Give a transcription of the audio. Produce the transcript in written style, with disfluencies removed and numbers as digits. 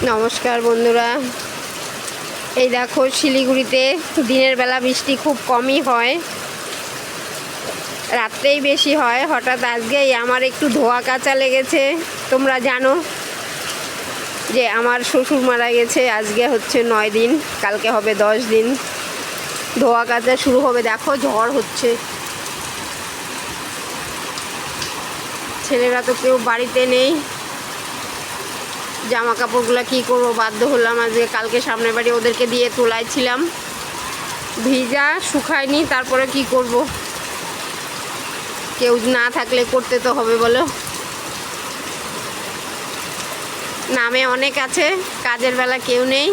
নমস্কার বন্ধুরা, এই দেখো শিলিগুড়িতে দিনের বেলা বৃষ্টি খুব কমই হয়, রাত্রেই বেশি হয়। হঠাৎ আজকেই আমার একটু ধোয়া কাচা লেগেছে। তোমরা জানো যে আমার শ্বশুর মারা গেছে, আজকে হচ্ছে 9 দিন, কালকে হবে 10 দিন। ধোয়া কাচা শুরু হবে, দেখো ঝড় হচ্ছে। ছেলেরা তো কেউ বাড়িতে নেই, জামা কাপড়গুলো কী করবো, বাধ্য হলাম আজকে। কালকে সামনের বাড়ি ওদেরকে দিয়ে তোলাইছিলাম, ভিজা শুকায়নি, তারপরে কি করব, কেউ না থাকলে করতে তো হবে বলো। নামে অনেক আছে, কাজের বেলা কেউ নেই।